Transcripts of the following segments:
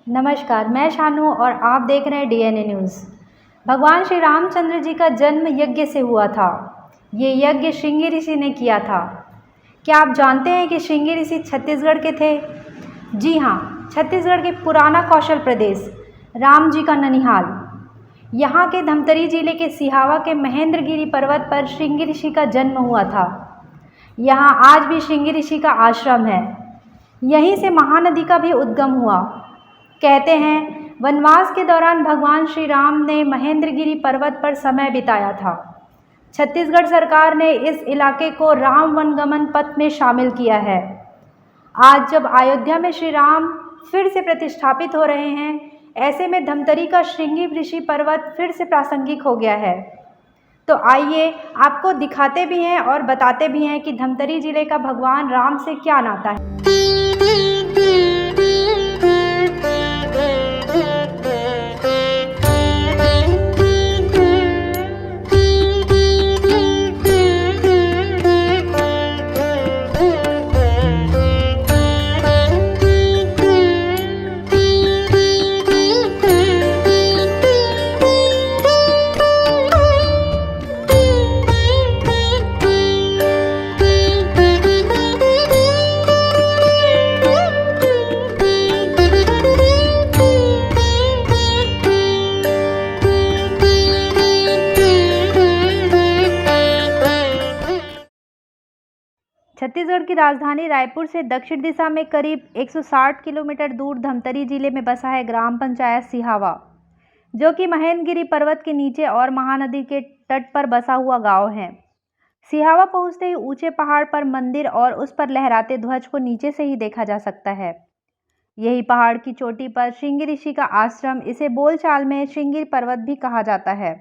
नमस्कार, मैं शानू और आप देख रहे हैं डीएनए न्यूज़। भगवान श्री रामचंद्र जी का जन्म यज्ञ से हुआ था। ये यज्ञ श्रृंगी ऋषि ने किया था। क्या आप जानते हैं कि श्रृंगी ऋषि छत्तीसगढ़ के थे? जी हाँ, छत्तीसगढ़ के पुराना कौशल प्रदेश, राम जी का ननिहाल। यहाँ के धमतरी जिले के सिहावा के महेंद्रगिरी पर्वत पर श्रृंगी ऋषि का जन्म हुआ था। यहाँ आज भी श्रृंगी ऋषि का आश्रम है। यहीं से महानदी का भी उद्गम हुआ। कहते हैं वनवास के दौरान भगवान श्री राम ने महेंद्रगिरी पर्वत पर समय बिताया था। छत्तीसगढ़ सरकार ने इस इलाके को राम वनगमन पथ में शामिल किया है। आज जब अयोध्या में श्री राम फिर से प्रतिष्ठापित हो रहे हैं, ऐसे में धमतरी का श्रृंगी ऋषि पर्वत फिर से प्रासंगिक हो गया है। तो आइए आपको दिखाते भी हैं और बताते भी हैं कि धमतरी जिले का भगवान राम से क्या नाता है। छत्तीसगढ़ की राजधानी रायपुर से दक्षिण दिशा में करीब 160 किलोमीटर दूर धमतरी जिले में बसा है ग्राम पंचायत सिहावा, जो कि महेंद्रगिरी पर्वत के नीचे और महानदी के तट पर बसा हुआ गांव है। सिहावा पहुंचते ही ऊंचे पहाड़ पर मंदिर और उस पर लहराते ध्वज को नीचे से ही देखा जा सकता है। यही पहाड़ की चोटी पर श्रृंगी ऋषि का आश्रम, इसे बोलचाल में श्रृंगी पर्वत भी कहा जाता है।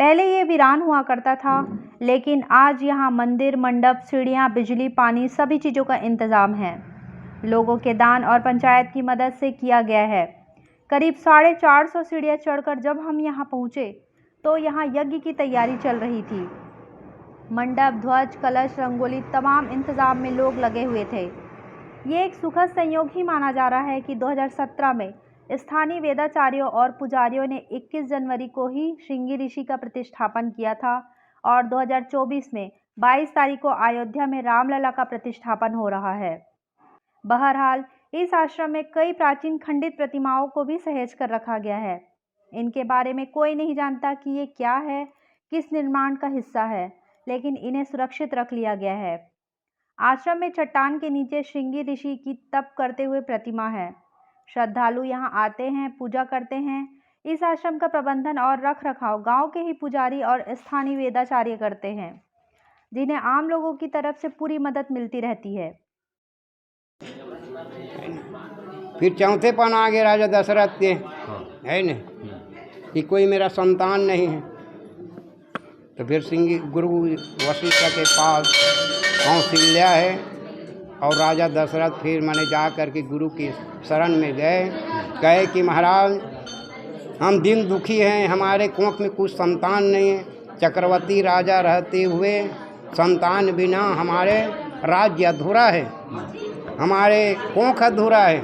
पहले ये वीरान हुआ करता था, लेकिन आज यहाँ मंदिर, मंडप, सीढ़ियाँ, बिजली, पानी सभी चीज़ों का इंतज़ाम है। लोगों के दान और पंचायत की मदद से किया गया है। करीब 450 सीढ़ियाँ चढ़कर जब हम यहाँ पहुँचे तो यहाँ यज्ञ की तैयारी चल रही थी। मंडप, ध्वज, कलश, रंगोली, तमाम इंतज़ाम में लोग लगे हुए थे। ये एक सुखद संयोग ही माना जा रहा है कि 2017 में स्थानीय वेदाचार्यों और पुजारियों ने 21 जनवरी को ही श्रृंगी ऋषि का प्रतिष्ठापन किया था और 2024 में 22 तारीख को अयोध्या में रामलला का प्रतिष्ठापन हो रहा है। बहरहाल इस आश्रम में कई प्राचीन खंडित प्रतिमाओं को भी सहेज कर रखा गया है। इनके बारे में कोई नहीं जानता कि ये क्या है, किस निर्माण का हिस्सा है, लेकिन इन्हें सुरक्षित रख लिया गया है। आश्रम में चट्टान के नीचे श्रृंगी ऋषि की तप करते हुए प्रतिमा है। श्रद्धालु यहाँ आते हैं, पूजा करते हैं। इस आश्रम का प्रबंधन और रख रखाव गांव के ही पुजारी और स्थानीय वेदाचार्य करते हैं, जिन्हें आम लोगों की तरफ से पूरी मदद मिलती रहती है। फिर चौथे पन आगे राजा दशरथ के है न कि कोई मेरा संतान नहीं है, तो फिर श्रृंगी गुरु वशिष्ठ के पास कौशल्या है और राजा दशरथ फिर मैंने जा कर के गुरु की शरण में गए। कहे कि महाराज हम दिन दुखी हैं, हमारे कोख में कुछ संतान नहीं है। चक्रवर्ती राजा रहते हुए संतान बिना हमारे राज्य अधूरा है, हमारे कोख अधूरा है।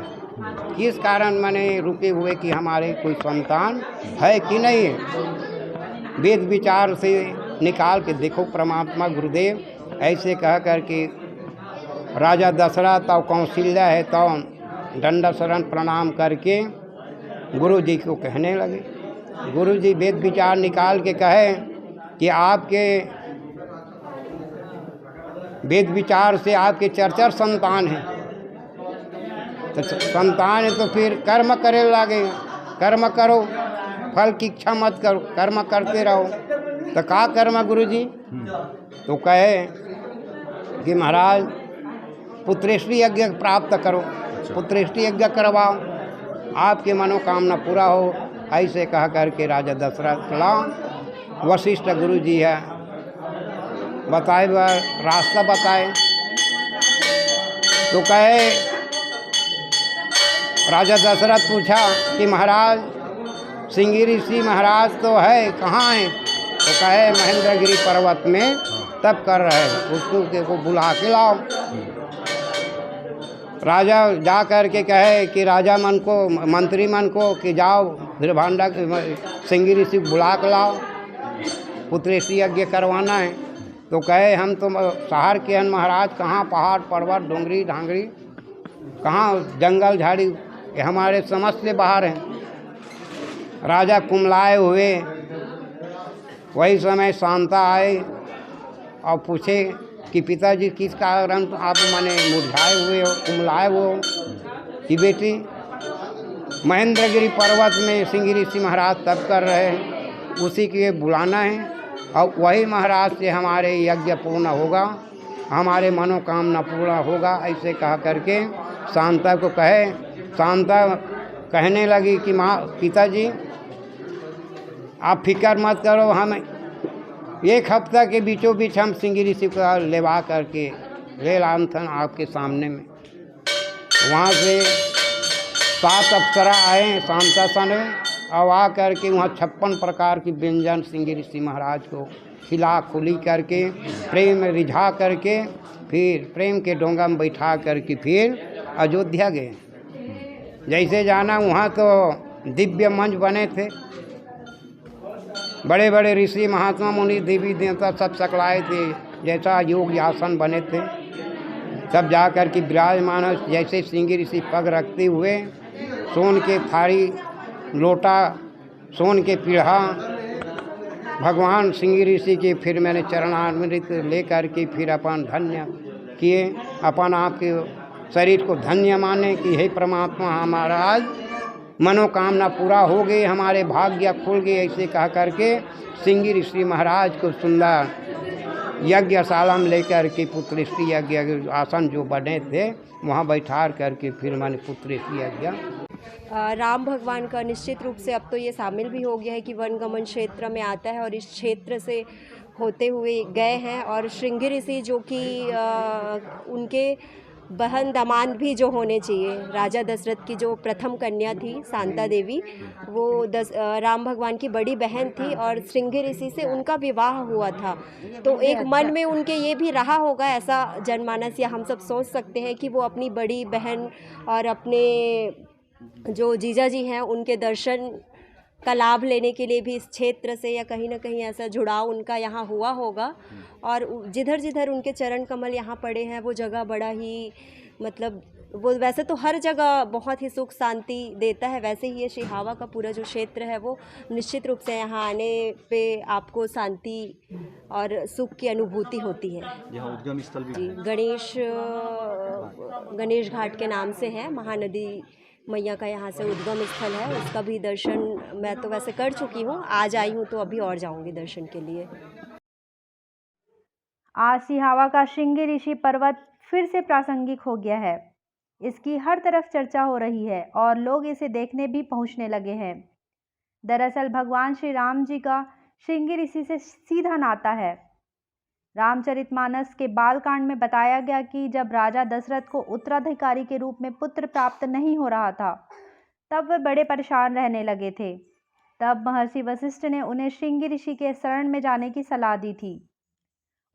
किस कारण मैंने रुके हुए कि हमारे कोई संतान है कि नहीं है। वेद विचार से निकाल के देखो परमात्मा गुरुदेव, ऐसे कह कर के राजा दशरथ और कौशल्या है तो दंड शरण प्रणाम करके गुरु जी को कहने लगे। गुरु जी वेद विचार निकाल के कहे कि आपके वेद विचार से आपके चरचर संतान हैं, तो संतान है तो फिर कर्म करे लगे। कर्म करो, फल की इच्छा मत करो, कर्म करते रहो। तो का कर्म गुरु जी? तो कहे कि महाराज पुत्रेष्टि यज्ञ प्राप्त करो, पुत्रेष्टि यज्ञ करवाओ, आपके मनोकामना पूरा हो। ऐसे कह करके राजा दशरथ चला। वशिष्ठ गुरु जी है, बताए रास्ता बताए। तो कहे राजा दशरथ पूछा कि महाराज श्रृंगी ऋषि महाराज तो है, कहाँ हैं? तो कहे महेंद्रगिरी पर्वत में तप कर रहे हैं, उसको बुला के लाओ। राजा जा कर के कहे कि राजा मन को, मंत्री मन को कि जाओ वीरभांडा सिंगी ऋषि बुला के लाओ, पुत्रेशी यज्ञ करवाना है। तो कहे हम तो शहर के हैं महाराज, कहाँ पहाड़ पर्वत डोंगरी ढांगरी, कहाँ जंगल झाड़ी, ये हमारे समझ से बाहर हैं। राजा कुमलाए हुए, वही समय शांता आए और पूछे कि पिताजी किस कारण आप माने मुरझाए हुए हो, कुमलाए हो? कि बेटी महेंद्रगिरी पर्वत में सिंह ऋषि महाराज तप कर रहे हैं, उसी के लिए बुलाना है और वही महाराज से हमारे यज्ञ पूर्ण होगा, हमारे मनोकामना पूरा होगा। ऐसे कहा करके शांता को कहे। शांता कहने लगी कि माँ पिताजी आप फिक्र मत करो, हम 1 हफ्ता के बीचों बीच हम सिंह ऋषि का लेवा करके ले लांथन आपके सामने में। वहाँ से 7 अप्सरा आए शांता सन में और आ करके वहाँ 56 प्रकार की व्यंजन सिंह ऋषि महाराज को खिला खुली करके प्रेम रिझा करके फिर प्रेम के डोंगा में बैठा करके फिर अयोध्या गए। जैसे जाना वहाँ तो दिव्य मंच बने थे, बड़े बड़े ऋषि महात्मा मुनि देवी देवता सब सकलाए थे, जैसा योग आसन बने थे सब जा कर के विराजमान। जैसे सिंह ऋषि पग रखते हुए सोन के थारी लोटा, सोन के पीढ़ा भगवान सिंह ऋषि के फिर मैंने चरणामृत ले कर के फिर अपन धन्य किए, अपन आपके शरीर को धन्य माने कि हे परमात्मा हमारा आज मनोकामना पूरा हो गई, हमारे भाग्य खुल गए। ऐसे कह करके सिंह ऋषि महाराज को सुंदर यज्ञशाला में लेकर के पुत्रेशी यज्ञ आसन जो बने थे वहाँ बैठा करके फिर मैंने पुत्रेशी यज्ञ। राम भगवान का निश्चित रूप से अब तो ये शामिल भी हो गया है कि वनगमन क्षेत्र में आता है और इस क्षेत्र से होते हुए गए हैं। और श्रृंग ऋषि जो कि उनके बहन दामाद भी जो होने चाहिए, राजा दशरथ की जो प्रथम कन्या थी शांता देवी, वो राम भगवान की बड़ी बहन थी और श्रृंग ऋषि से उनका विवाह हुआ था। तो एक मन में उनके ये भी रहा होगा, ऐसा जनमानस या हम सब सोच सकते हैं कि वो अपनी बड़ी बहन और अपने जो जीजा जी हैं उनके दर्शन का लाभ लेने के लिए भी इस क्षेत्र से या कहीं ना कहीं ऐसा जुड़ाव उनका यहाँ हुआ होगा। और जिधर जिधर उनके चरण कमल यहाँ पड़े हैं वो जगह बड़ा ही मतलब वो वैसे तो हर जगह बहुत ही सुख शांति देता है, वैसे ही ये सिहावा का पूरा जो क्षेत्र है वो निश्चित रूप से यहाँ आने पे आपको शांति और सुख की अनुभूति होती है। यहाँ उद्गम स्थल भी जी, गणेश घाट के नाम से है, महानदी मैया का यहाँ से उद्गम स्थल है। उसका भी दर्शन मैं तो वैसे कर चुकी हूँ, आज आई हूँ तो अभी और जाऊँगी दर्शन के लिए। आज सिहावा का श्रृंग ऋषि पर्वत फिर से प्रासंगिक हो गया है। इसकी हर तरफ चर्चा हो रही है और लोग इसे देखने भी पहुंचने लगे हैं। दरअसल भगवान श्री राम जी का श्रृंग ऋषि से सीधा नाता है। रामचरितमानस के बालकांड में बताया गया कि जब राजा दशरथ को उत्तराधिकारी के रूप में पुत्र प्राप्त नहीं हो रहा था, तब वे बड़े परेशान रहने लगे थे। तब महर्षि वशिष्ठ ने उन्हें श्रृंग ऋषि के शरण में जाने की सलाह दी थी।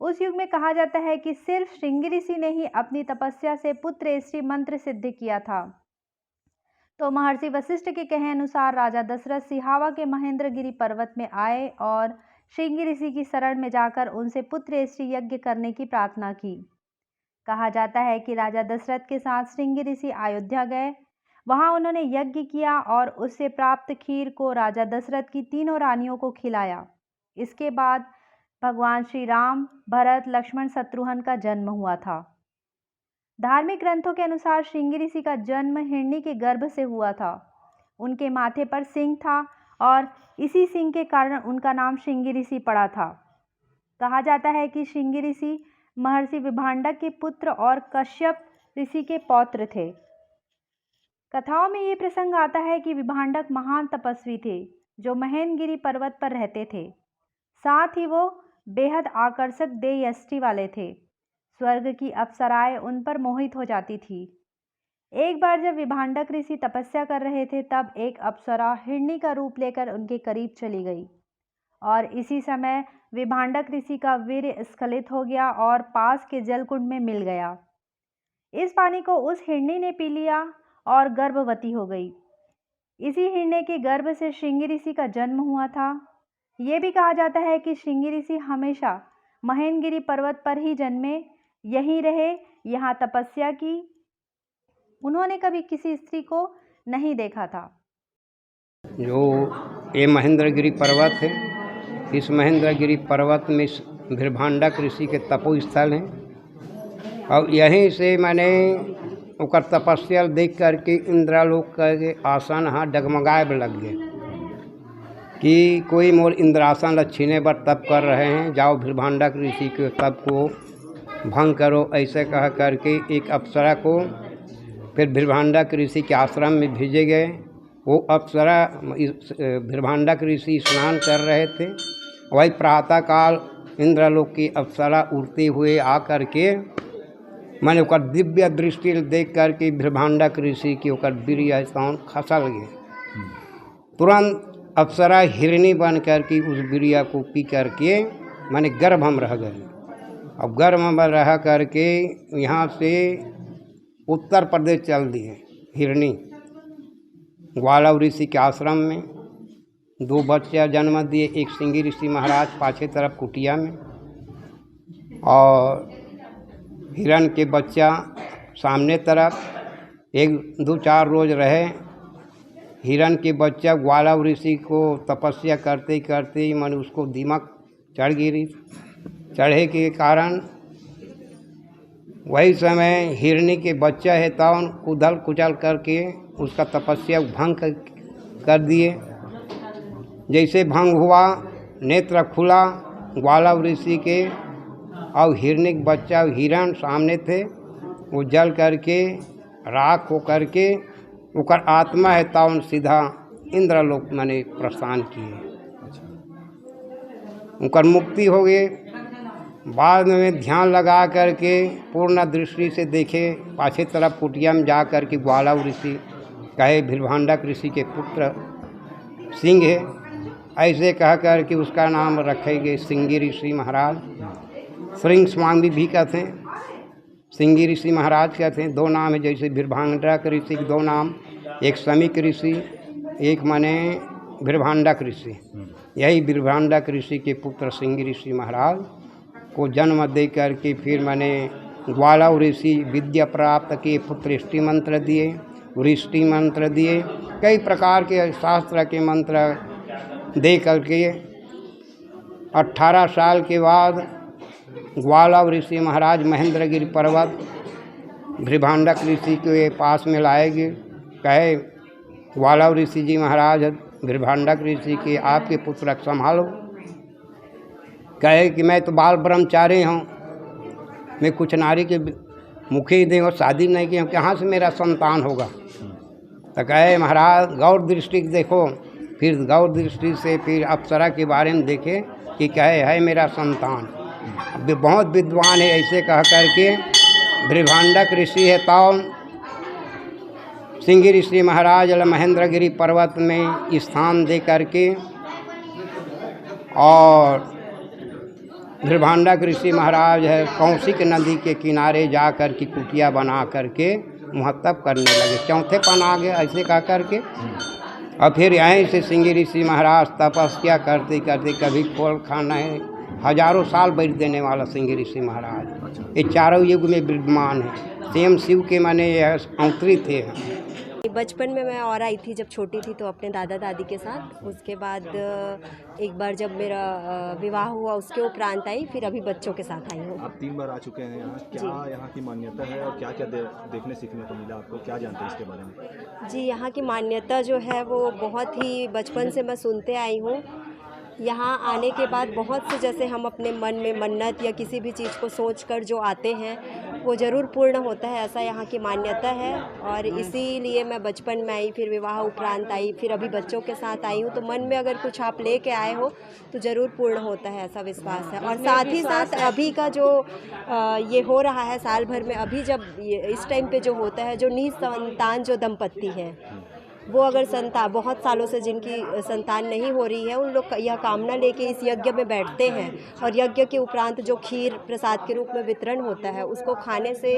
उस युग में कहा जाता है कि सिर्फ श्रृंग ऋषि ने ही अपनी तपस्या से पुत्र श्री मंत्र सिद्ध किया था। तो महर्षि वशिष्ठ के कहे अनुसार राजा दशरथ सिहावा के महेंद्रगिरी पर्वत में आए और श्रृंग ऋषि की शरण में जाकर उनसे पुत्र श्री यज्ञ करने की प्रार्थना की। कहा जाता है कि राजा दशरथ के साथ श्रृंग ऋषि अयोध्या गए, वहां उन्होंने यज्ञ किया और उससे प्राप्त खीर को राजा दशरथ की 3 रानियों को खिलाया। इसके बाद भगवान श्री राम, भरत, लक्ष्मण, शत्रुघ्न का जन्म हुआ था। धार्मिक ग्रंथों के अनुसार श्रृंग ऋषि का जन्म हिरणी के गर्भ से हुआ था। उनके माथे पर सिंह था और इसी सिंह के कारण उनका नाम श्रृंग ऋषि पड़ा था। कहा जाता है कि श्रृंग ऋषि महर्षि विभांडक के पुत्र और कश्यप ऋषि के पौत्र थे। कथाओं में ये प्रसंग आता है कि विभांडक महान तपस्वी थे जो महेंद्रगिरी पर्वत पर रहते थे। साथ ही वो बेहद आकर्षक देह यष्टि वाले थे। स्वर्ग की अप्सराएं उन पर मोहित हो जाती थी। एक बार जब विभांडक ऋषि तपस्या कर रहे थे, तब एक अप्सरा हिरणी का रूप लेकर उनके करीब चली गई और इसी समय विभांडक ऋषि का वीर्य स्खलित हो गया और पास के जलकुंड में मिल गया। इस पानी को उस हिरनी ने पी लिया और गर्भवती हो गई। इसी हिरने के गर्भ से श्रृंगी ऋषि का जन्म हुआ था। ये भी कहा जाता है कि श्रृंगी ऋषि हमेशा महेंद्रगिरी पर्वत पर ही जन्मे, यहीं रहे, यहाँ तपस्या की। उन्होंने कभी किसी स्त्री को नहीं देखा था। जो ये महेंद्रगिरी पर्वत है, इस महेंद्रगिरी पर्वत में भृभांडक ऋषि के तपोस्थल हैं और यहीं से मैंने ओकर तपस्या देख करके इंद्रालोक के आसन हाँ डगमगाए लग गए कि कोई मोर इंद्रासन लच्छीने पर तप कर रहे हैं, जाओ भृभांडक ऋषि के तप को भंग करो, ऐसे कह करके एक अप्सरा को फिर भृभांडक ऋषि के आश्रम में भेजे गए। वो अप्सरा भृभांडक ऋषि स्नान कर रहे थे, वही प्रातःकाल इंद्रलोक की अप्सरा उड़ते हुए आ करके मैंने ओकर दिव्य दृष्टि देख करके भृभांडक ऋषि की ओकर वीर्य स्थान खसल गए। तुरंत अप्सरा हिरणी बन करके उस वीर्य को पी करके मैंने गर्भ में रह गए। अब गर्भ में रह करके यहाँ से उत्तर प्रदेश चल दिए हिरणी। ग्वालव ऋषि के आश्रम में 2 बच्चा जन्म दिए, एक श्रृंगी ऋषि महाराज पाछे तरफ कुटिया में और हिरण के बच्चा सामने तरफ। 1-2-4 रोज रहे। हिरण के बच्चा ग्वालव ऋषि को तपस्या करते करते मन उसको दिमक चढ़ गिरी। चढ़े के कारण वही समय हिरणी के बच्चा है तौन उधल कुचल करके उसका तपस्या भंग कर दिए। जैसे भंग हुआ, नेत्र खुला ग्वालव ऋषि के और हिरणी के बच्चा हिरण सामने थे, वो जल करके राख हो करके उकर आत्मा है तौन सीधा इंद्रलोक मैंने प्रस्थान किए। उनकर मुक्ति हो गई। बाद में ध्यान लगा करके पूर्ण दृष्टि से देखे, पाछे तरफ कुटिया में जा कर के ग्वालव ऋषि कहे भृभांडक ऋषि के पुत्र सिंह है, ऐसे कह कर के उसका नाम रखे गए श्रृंगी ऋषि महाराज। श्रृंग स्वामी भी कहते हैं, श्रृंगी ऋषि महाराज कहते हैं। 2 नाम है, जैसे भृभांडक ऋषि के 2 नाम, एक समीक ऋषि, एक माने भृभांडक ऋषि। यही भृभांडक ऋषि के पुत्र श्रृंगी ऋषि महाराज को जन्म दे करके फिर मैंने ग्वालव ऋषि विद्या प्राप्त किए, पुत्रिष्टि मंत्र दिए, वृष्टि मंत्र दिए, कई प्रकार के शास्त्र के मंत्र दे करके 18 साल के बाद ग्वालव ऋषि महाराज महेंद्रगिरी पर्वत भृभांडक ऋषि के पास में लाएंगे। कहे ग्वालव ऋषि जी महाराज भृभांडक ऋषि के आपके पुत्र संभालो। कहे कि मैं तो बाल ब्रह्मचारी हूँ, मैं कुछ नारी के मुखे ही दे और शादी नहीं की हूँ, कहाँ से मेरा संतान होगा। तो कहे महाराज गौर दृष्टि देखो। फिर गौर दृष्टि से फिर अप्सरा के बारे में देखे कि कहे है मेरा संतान, बहुत विद्वान है, ऐसे कह करके भृभांडक ऋषि है तौन श्रृंगी ऋषि महाराज महेंद्रगिरी पर्वत में स्थान दे करके और भृभांडक ऋषि महाराज है कौशिक नदी के किनारे जा कर के कुटिया बना करके महत्तब करने लगे। चौथे पन आ गए ऐसे कह करके। और फिर यहीं से श्रृंगी ऋषि महाराज तपस्या करते करते कभी खोल खाना है, हजारों साल बैठ देने वाला श्रृंगी ऋषि महाराज ये चारों युग में विद्यमान है। स्वयं शिव के माने अवतरित थे। बचपन में मैं और आई थी जब छोटी थी तो अपने दादा दादी के साथ। उसके बाद एक बार जब मेरा विवाह हुआ उसके उपरांत आई, फिर अभी बच्चों के साथ आई हूँ। आप 3 बार आ चुके हैं यहाँ, क्या यहाँ की मान्यता है और क्या क्या देखने सीखने को मिला आपको, क्या जानते हैं इसके बारे में? जी, यहाँ की मान्यता जो है वो बहुत ही बचपन से मैं सुनते आई हूँ। यहाँ आने के बाद बहुत से जैसे हम अपने मन में मन्नत या किसी भी चीज़ को सोचकर जो आते हैं वो ज़रूर पूर्ण होता है, ऐसा यहाँ की मान्यता है। और इसीलिए मैं बचपन में आई, फिर विवाह उपरांत आई, फिर अभी बच्चों के साथ आई हूँ। तो मन में अगर कुछ आप लेके आए हो तो ज़रूर पूर्ण होता है, ऐसा विश्वास है। और साथ ही साथ अभी का जो ये हो रहा है साल भर में, अभी जब इस टाइम पे जो होता है, जो निसंतान जो दंपत्ति है वो अगर बहुत सालों से जिनकी संतान नहीं हो रही है, उन लोग यह कामना लेके इस यज्ञ में बैठते हैं और यज्ञ के उपरांत जो खीर प्रसाद के रूप में वितरण होता है उसको खाने से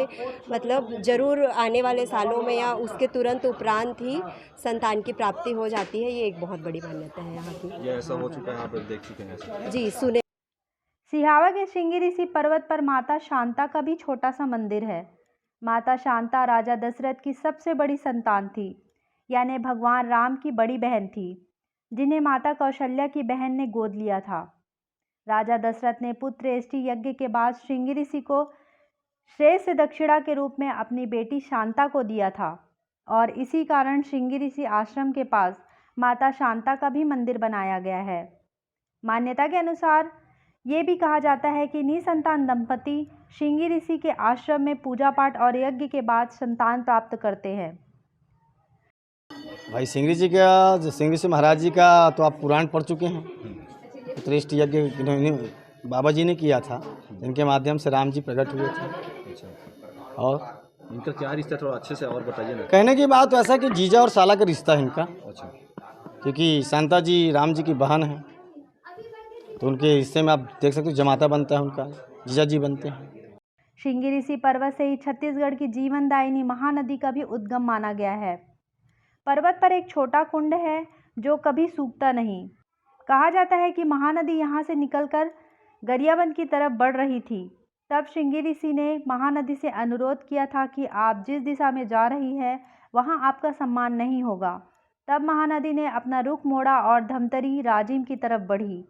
मतलब ज़रूर आने वाले सालों में या उसके तुरंत उपरांत ही संतान की प्राप्ति हो जाती है। ये एक बहुत बड़ी मान्यता है यहाँ की। ये ऐसा हो चुका है, आप देख चुके हैं ऐसा? जी सुने। सिहावा के श्रृंगी ऋषि पर्वत पर माता शांता का भी छोटा सा मंदिर है। माता शांता राजा दशरथ की सबसे बड़ी संतान थी, यानी भगवान राम की बड़ी बहन थी, जिन्हें माता कौशल्या की बहन ने गोद लिया था। राजा दशरथ ने पुत्रेष्टि यज्ञ के बाद श्रृंगी ऋषि को श्रेष्ठ दक्षिणा के रूप में अपनी बेटी शांता को दिया था और इसी कारण श्रृंगी ऋषि आश्रम के पास माता शांता का भी मंदिर बनाया गया है। मान्यता के अनुसार ये भी कहा जाता है कि निसंतान दंपति श्रृंगी ऋषि के आश्रम में पूजा पाठ और यज्ञ के बाद संतान प्राप्त करते हैं। भाई श्रृंगी जी का, जो श्रृंगी ऋषि महाराज जी का तो आप पुराण पढ़ चुके हैं। पुत्रेष्ट यज्ञ इन्होंने बाबा जी ने किया था, जिनके माध्यम से राम जी प्रकट हुए थे। अच्छा, और इनका क्या रिश्ता, थोड़ा अच्छे से और बताइए ना। कहने की बात तो ऐसा है कि जीजा और साला का रिश्ता है इनका, अच्छा, क्योंकि शांता जी राम जी की बहन है, तो उनके हिस्से में आप देख सकते हो जमाता बनता है उनका, जीजा जी बनते हैं। श्रृंगी ऋषि पर्वत से ही छत्तीसगढ़ की जीवनदायिनी महानदी का भी उद्गम माना गया है। पर्वत पर एक छोटा कुंड है जो कभी सूखता नहीं। कहा जाता है कि महानदी यहाँ से निकलकर गरियाबंद की तरफ बढ़ रही थी। तब श्रृंगी ऋषि ने महानदी से अनुरोध किया था कि आप जिस दिशा में जा रही है वहाँ आपका सम्मान नहीं होगा। तब महानदी ने अपना रुख मोड़ा और धमतरी राजिम की तरफ बढ़ी।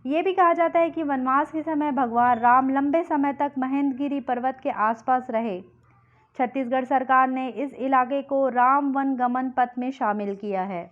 ये भी कहा जाता है कि वनवास के समय भगवान राम लंबे समय तक महेंद्रगिरी पर्वत के आसपास रहे। छत्तीसगढ़ सरकार ने इस इलाके को राम वन गमन पथ में शामिल किया है।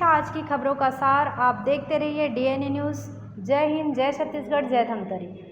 आज की खबरों का सार। आप देखते रहिए DNA न्यूज़। जय हिंद, जय छत्तीसगढ़, जय धमतरी।